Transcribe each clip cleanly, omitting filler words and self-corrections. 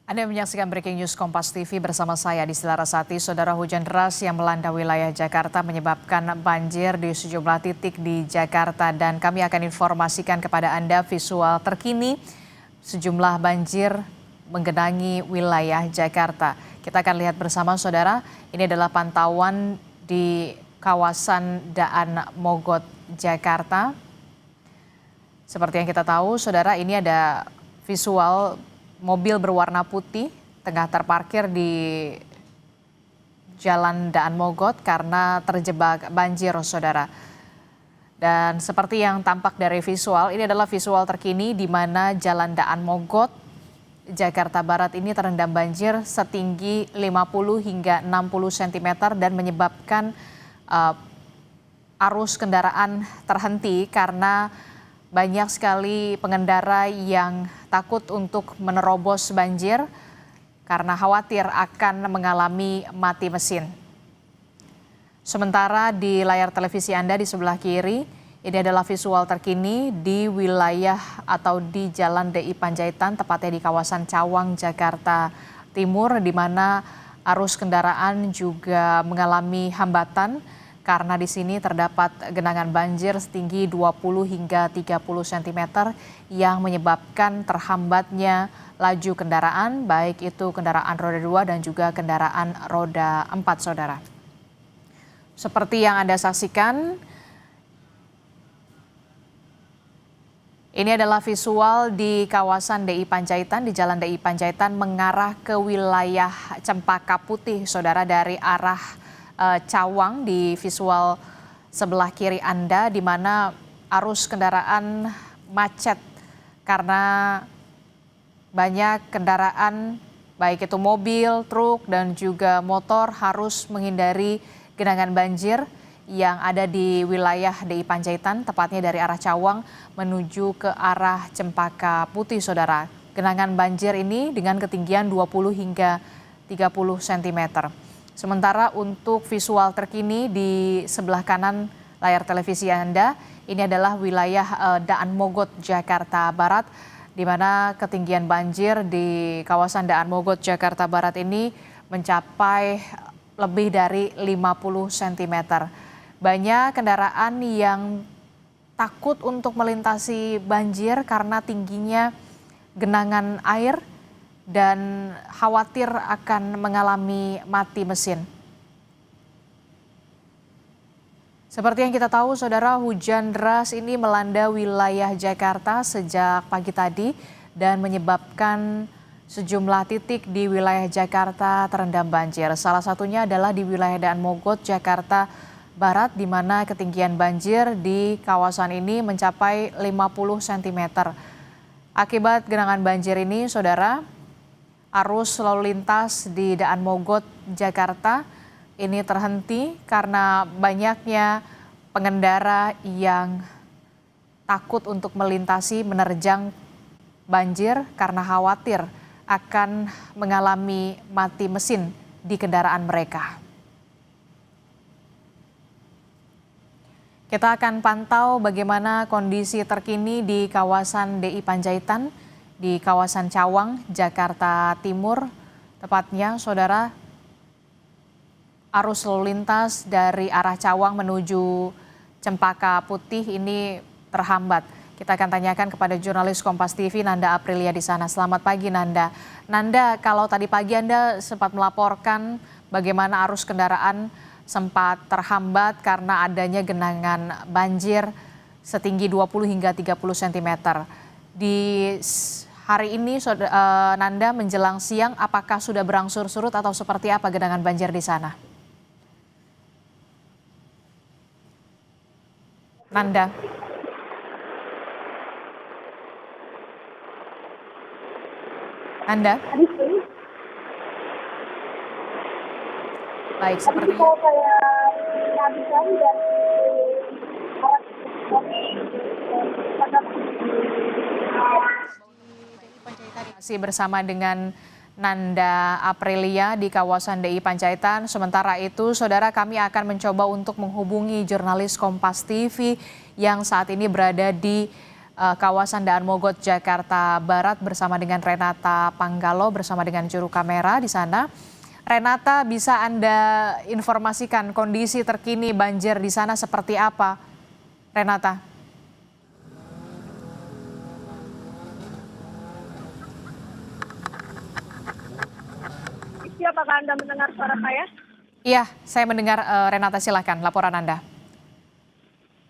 Anda menyaksikan Breaking News Kompas TV bersama saya di Selarasati. Saudara, hujan deras yang melanda wilayah Jakarta menyebabkan banjir di sejumlah titik di Jakarta dan kami akan informasikan kepada Anda visual terkini sejumlah banjir menggenangi wilayah Jakarta. Kita akan lihat bersama saudara, ini adalah pantauan di kawasan Daan Mogot, Jakarta. Seperti yang kita tahu, saudara, ini ada visual mobil berwarna putih tengah terparkir di Jalan Daan Mogot karena terjebak banjir, saudara. Dan seperti yang tampak dari visual, ini adalah visual terkini di mana Jalan Daan Mogot, Jakarta Barat ini terendam banjir setinggi 50 hingga 60 cm dan menyebabkan arus kendaraan terhenti karena banyak sekali pengendara yang takut untuk menerobos banjir karena khawatir akan mengalami mati mesin. Sementara di layar televisi Anda di sebelah kiri, ini adalah visual terkini di wilayah atau di Jalan DI Panjaitan, tepatnya di kawasan Cawang, Jakarta Timur, di mana arus kendaraan juga mengalami hambatan karena di sini terdapat genangan banjir setinggi 20 hingga 30 cm yang menyebabkan terhambatnya laju kendaraan, baik itu kendaraan roda 2 dan juga kendaraan roda 4, saudara. Seperti yang Anda saksikan, ini adalah visual di kawasan DI Panjaitan, di Jalan DI Panjaitan mengarah ke wilayah Cempaka Putih, saudara, dari arah Cawang di visual sebelah kiri Anda, di mana arus kendaraan macet karena banyak kendaraan baik itu mobil, truk dan juga motor harus menghindari genangan banjir yang ada di wilayah DI Panjaitan, tepatnya dari arah Cawang menuju ke arah Cempaka Putih, saudara. Genangan banjir ini dengan ketinggian 20 hingga 30 cm. Sementara untuk visual terkini di sebelah kanan layar televisi Anda, ini adalah wilayah Daan Mogot, Jakarta Barat, di mana ketinggian banjir di kawasan Daan Mogot, Jakarta Barat ini mencapai lebih dari 50 cm. Banyak kendaraan yang takut untuk melintasi banjir karena tingginya genangan air dan khawatir akan mengalami mati mesin. Seperti yang kita tahu, saudara, hujan deras ini melanda wilayah Jakarta sejak pagi tadi dan menyebabkan sejumlah titik di wilayah Jakarta terendam banjir. Salah satunya adalah di wilayah Daan Mogot, Jakarta Barat, di mana ketinggian banjir di kawasan ini mencapai 50 cm. Akibat genangan banjir ini, saudara, arus lalu lintas di Daan Mogot, Jakarta ini terhenti karena banyaknya pengendara yang takut untuk melintasi menerjang banjir karena khawatir akan mengalami mati mesin di kendaraan mereka. Kita akan pantau bagaimana kondisi terkini di kawasan DI Panjaitan, di kawasan Cawang, Jakarta Timur. Tepatnya, saudara, arus lalu lintas dari arah Cawang menuju Cempaka Putih ini terhambat. Kita akan tanyakan kepada jurnalis Kompas TV Nanda Aprilia di sana. Selamat pagi, Nanda. Nanda, kalau tadi pagi Anda sempat melaporkan bagaimana arus kendaraan sempat terhambat karena adanya genangan banjir setinggi 20 hingga 30 cm. Di hari ini, Nanda, menjelang siang, apakah sudah berangsur surut atau seperti apa genangan banjir di sana? Nanda. Anda? Baik, seperti masih bersama dengan Nanda Aprilia di kawasan DI Panjaitan. Sementara itu, saudara, kami akan mencoba untuk menghubungi jurnalis Kompas TV yang saat ini berada di kawasan Daan Mogot, Jakarta Barat bersama dengan Renata Panggalo bersama dengan juru kamera di sana. Renata, bisa Anda informasikan kondisi terkini banjir di sana seperti apa, Renata? Apakah Anda mendengar suara saya? Iya, saya mendengar. Renata, silakan laporan Anda.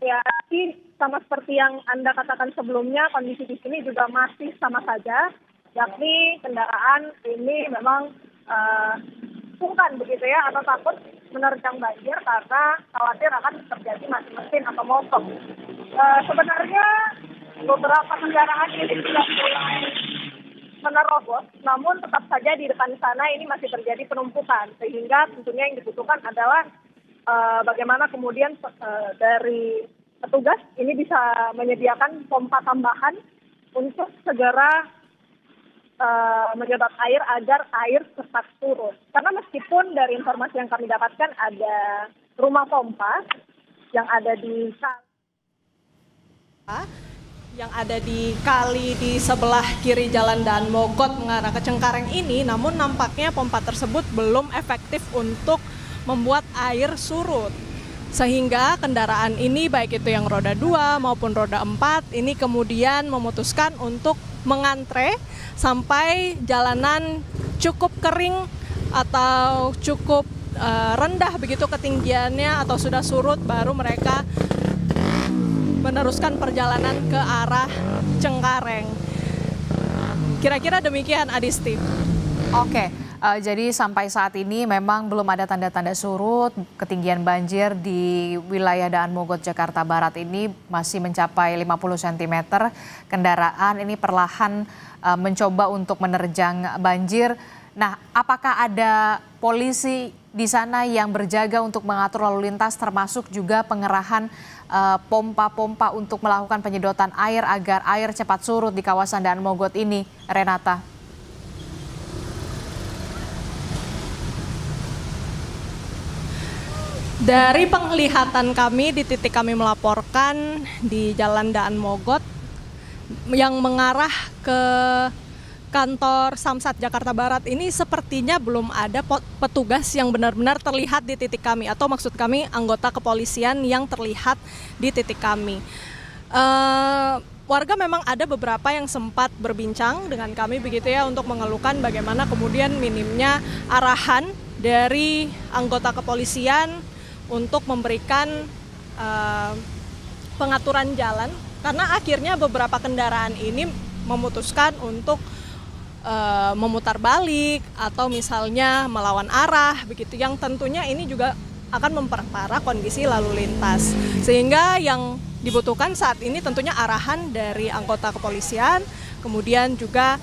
Ya, ini sama seperti yang Anda katakan sebelumnya, kondisi di sini juga masih sama saja, yakni kendaraan ini memang sungkan begitu ya, atau takut menerjang banjir karena khawatir akan terjadi mati mesin atau mogok. Sebenarnya beberapa kendaraan ini sudah mulai menerobos, namun tetap saja di depan sana ini masih terjadi penumpukan, sehingga tentunya yang dibutuhkan adalah bagaimana kemudian dari petugas ini bisa menyediakan pompa tambahan untuk segera menyedot air agar air cepat turun. Karena meskipun dari informasi yang kami dapatkan ada rumah pompa yang ada di kali di sebelah kiri Jalan Daan Mogot mengarah ke Cengkareng ini, namun nampaknya pompa tersebut belum efektif untuk membuat air surut. Sehingga kendaraan ini baik itu yang roda 2 maupun roda 4 ini kemudian memutuskan untuk mengantre sampai jalanan cukup kering atau cukup rendah begitu ketinggiannya atau sudah surut, baru mereka meneruskan perjalanan ke arah Cengkareng. Kira-kira demikian, Adisti. Oke, jadi sampai saat ini memang belum ada tanda-tanda surut. Ketinggian banjir di wilayah Daan Mogot, Jakarta Barat ini masih mencapai 50 cm. Kendaraan ini perlahan mencoba untuk menerjang banjir. Nah, apakah ada polisi di sana yang berjaga untuk mengatur lalu lintas, termasuk juga pengerahan pompa-pompa untuk melakukan penyedotan air agar air cepat surut di kawasan Daan Mogot ini, Renata? Dari penglihatan kami di titik kami melaporkan di Jalan Daan Mogot yang mengarah ke kantor Samsat Jakarta Barat ini sepertinya belum ada petugas yang benar-benar terlihat di titik kami, atau maksud kami anggota kepolisian yang terlihat di titik kami. Warga memang ada beberapa yang sempat berbincang dengan kami begitu ya, untuk mengeluhkan bagaimana kemudian minimnya arahan dari anggota kepolisian untuk memberikan pengaturan jalan, karena akhirnya beberapa kendaraan ini memutuskan untuk memutar balik atau misalnya melawan arah begitu, yang tentunya ini juga akan memperparah kondisi lalu lintas. Sehingga yang dibutuhkan saat ini tentunya arahan dari anggota kepolisian, kemudian juga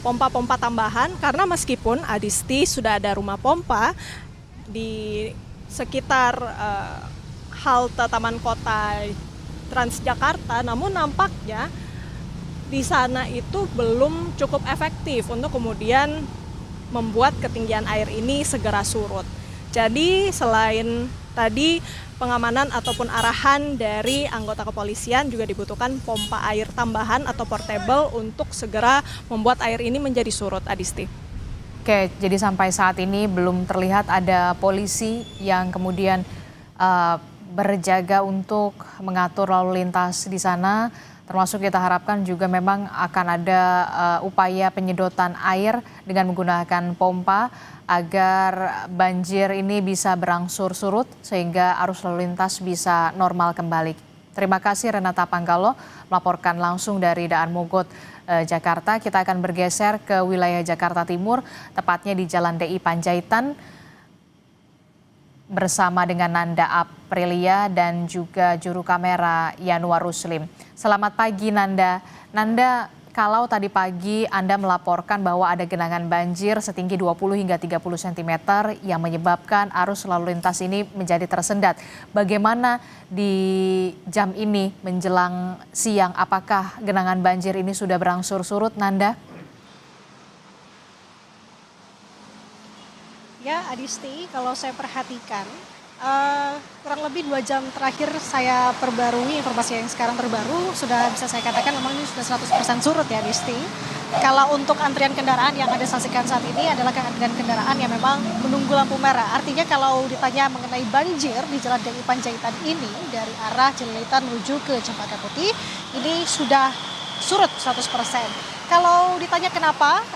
pompa-pompa tambahan, karena meskipun Adisti sudah ada rumah pompa di sekitar halte Taman Kota Transjakarta, namun nampaknya di sana itu belum cukup efektif untuk kemudian membuat ketinggian air ini segera surut. Jadi selain tadi pengamanan ataupun arahan dari anggota kepolisian, juga dibutuhkan pompa air tambahan atau portable untuk segera membuat air ini menjadi surut, Adisti. Oke, jadi sampai saat ini belum terlihat ada polisi yang kemudian berjaga untuk mengatur lalu lintas di sana. Termasuk kita harapkan juga memang akan ada upaya penyedotan air dengan menggunakan pompa agar banjir ini bisa berangsur surut sehingga arus lalu lintas bisa normal kembali. Terima kasih Renata Panggalo melaporkan langsung dari Daan Mogot, Jakarta. Kita akan bergeser ke wilayah Jakarta Timur, tepatnya di Jalan DI Panjaitan bersama dengan Nanda Aprilia dan juga juru kamera Yanuar Ruslim. Selamat pagi Nanda. Nanda, kalau tadi pagi Anda melaporkan bahwa ada genangan banjir setinggi 20 hingga 30 cm yang menyebabkan arus lalu lintas ini menjadi tersendat. Bagaimana di jam ini menjelang siang, apakah genangan banjir ini sudah berangsur surut, Nanda? Ya, Adisti, kalau saya perhatikan Kurang lebih 2 jam terakhir saya perbarui informasi yang sekarang terbaru, sudah bisa saya katakan memang ini sudah 100% surut ya, Disti. Kalau untuk antrian kendaraan yang Anda saksikan saat ini adalah antrian kendaraan yang memang menunggu lampu merah. Artinya kalau ditanya mengenai banjir di Jalan DI Panjaitan ini dari arah Cililitan menuju ke Cempaka Putih, ini sudah surut 100%. Kalau ditanya kenapa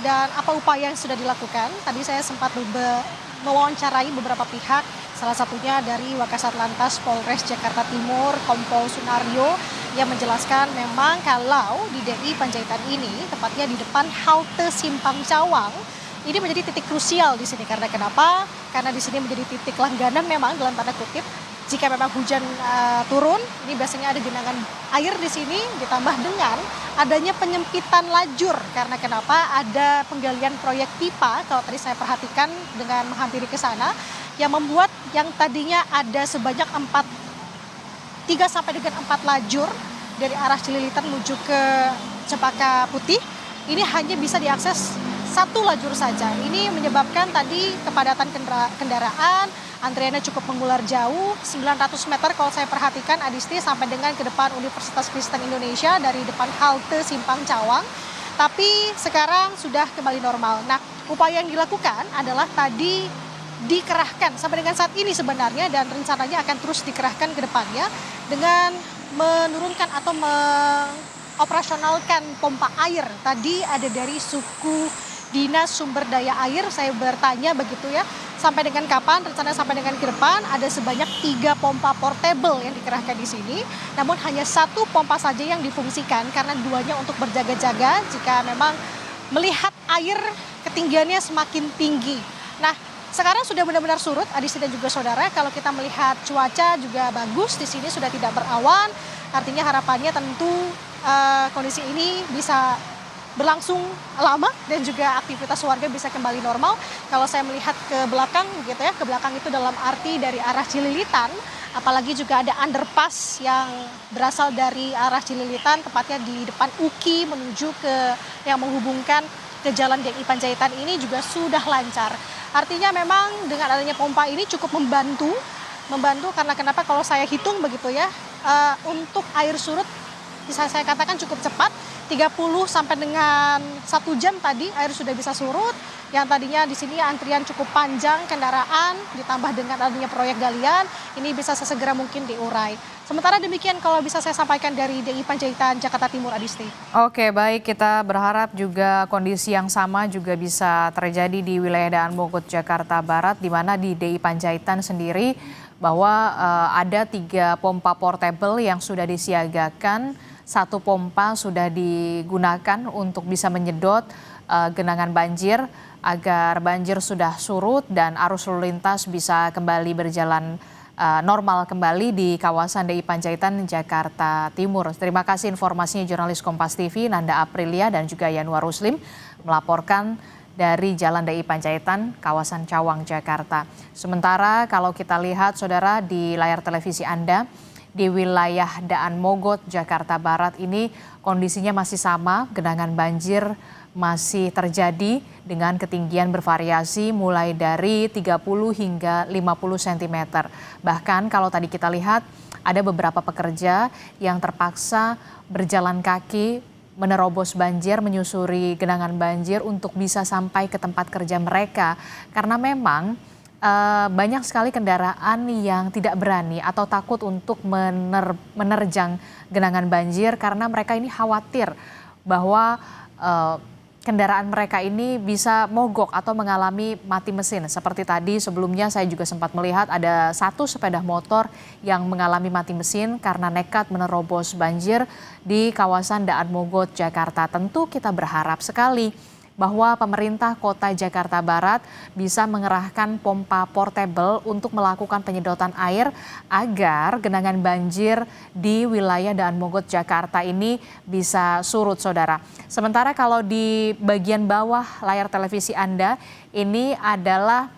dan apa upaya yang sudah dilakukan, tadi saya sempat mewawancarai beberapa pihak, salah satunya dari Wakasat Lantas Polres Jakarta Timur, Kompol Sunario, yang menjelaskan memang kalau di DI Panjaitan ini, tepatnya di depan halte Simpang Cawang, ini menjadi titik krusial di sini. Karena kenapa? Karena di sini menjadi titik langganan memang dalam tanda kutip. Jika memang hujan turun, ini biasanya ada genangan air di sini, ditambah dengan adanya penyempitan lajur. Karena kenapa? Ada penggalian proyek pipa, kalau tadi saya perhatikan dengan menghampiri ke sana, yang membuat yang tadinya ada sebanyak 3 sampai dengan 4 lajur dari arah Cililitan menuju ke Cempaka Putih, ini hanya bisa diakses 1 lajur saja. Ini menyebabkan tadi kepadatan kendaraan, antriannya cukup mengular jauh, 900 meter kalau saya perhatikan Adisti, sampai dengan ke depan Universitas Kristen Indonesia dari depan halte Simpang Cawang. Tapi sekarang sudah kembali normal. Nah, upaya yang dilakukan analah tadi dikerahkan sampai dengan saat ini sebenarnya, dan rencananya akan terus dikerahkan ke depannya dengan menurunkan atau mengoperasionalkan pompa air. Tadi ada dari suku Dinas Sumber Daya Air, saya bertanya begitu ya, sampai dengan kapan, rencana sampai dengan ke depan ada sebanyak 3 pompa portable yang dikerahkan di sini, namun hanya 1 pompa saja yang difungsikan karena 2-nya untuk berjaga-jaga jika memang melihat air ketinggiannya semakin tinggi. Nah, sekarang sudah benar-benar surut, Adisti dan juga saudara. Kalau kita melihat cuaca juga bagus, di sini sudah tidak berawan. Artinya harapannya tentu kondisi ini bisa berlangsung lama dan juga aktivitas warga bisa kembali normal. Kalau saya melihat ke belakang gitu ya, ke belakang itu dalam arti dari arah Cililitan, apalagi juga ada underpass yang berasal dari arah Cililitan, tepatnya di depan UKI menuju ke yang menghubungkan ke Jalan DI Panjaitan ini juga sudah lancar. Artinya memang dengan adanya pompa ini cukup membantu karena kenapa, kalau saya hitung begitu ya, untuk air surut bisa saya katakan cukup cepat, 30 sampai dengan 1 jam tadi air sudah bisa surut. Yang tadinya di sini antrian cukup panjang kendaraan, ditambah dengan adanya proyek galian, ini bisa sesegera mungkin diurai. Sementara demikian kalau bisa saya sampaikan dari DI Panjaitan Jakarta Timur, Adisti. Oke, baik, kita berharap juga kondisi yang sama juga bisa terjadi di wilayah Daan Mogot Jakarta Barat, di mana di DI Panjaitan sendiri bahwa ada 3 pompa portable yang sudah disiagakan. 1 pompa sudah digunakan untuk bisa menyedot genangan banjir agar banjir sudah surut dan arus lalu lintas bisa kembali berjalan normal kembali di kawasan DI Panjaitan Jakarta Timur. Terima kasih informasinya jurnalis Kompas TV Nanda Aprilia dan juga Yanuar Ruslim melaporkan dari Jalan DI Panjaitan, kawasan Cawang, Jakarta. Sementara kalau kita lihat saudara di layar televisi Anda, di wilayah Daan Mogot, Jakarta Barat ini kondisinya masih sama, genangan banjir masih terjadi dengan ketinggian bervariasi mulai dari 30 hingga 50 cm. Bahkan kalau tadi kita lihat ada beberapa pekerja yang terpaksa berjalan kaki menerobos banjir, menyusuri genangan banjir untuk bisa sampai ke tempat kerja mereka. Karena memang banyak sekali kendaraan yang tidak berani atau takut untuk menerjang genangan banjir karena mereka ini khawatir bahwa kendaraan mereka ini bisa mogok atau mengalami mati mesin. Seperti tadi sebelumnya saya juga sempat melihat ada 1 sepeda motor yang mengalami mati mesin karena nekat menerobos banjir di kawasan Daan Mogot, Jakarta. Tentu kita berharap sekali bahwa pemerintah kota Jakarta Barat bisa mengerahkan pompa portable untuk melakukan penyedotan air agar genangan banjir di wilayah Daan Mogot, Jakarta ini bisa surut, saudara. Sementara kalau di bagian bawah layar televisi Anda, ini adalah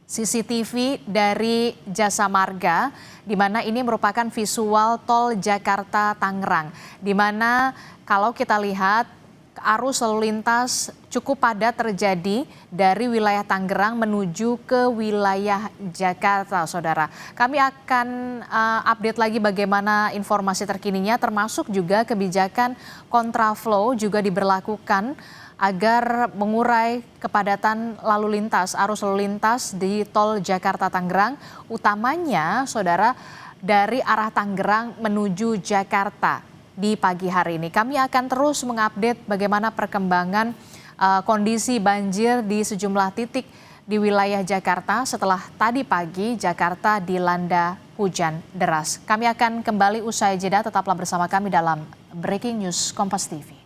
CCTV dari Jasa Marga, di mana ini merupakan visual tol Jakarta Tangerang, di mana kalau kita lihat arus lalu lintas cukup padat terjadi dari wilayah Tangerang menuju ke wilayah Jakarta, Saudara. Kami akan update lagi bagaimana informasi terkininya, termasuk juga kebijakan kontraflow juga diberlakukan agar mengurai kepadatan lalu lintas, arus lalu lintas di tol Jakarta-Tangerang, utamanya, Saudara, dari arah Tangerang menuju Jakarta. Di pagi hari ini kami akan terus mengupdate bagaimana perkembangan kondisi banjir di sejumlah titik di wilayah Jakarta setelah tadi pagi Jakarta dilanda hujan deras. Kami akan kembali usai jeda, tetaplah bersama kami dalam Breaking News Kompas TV.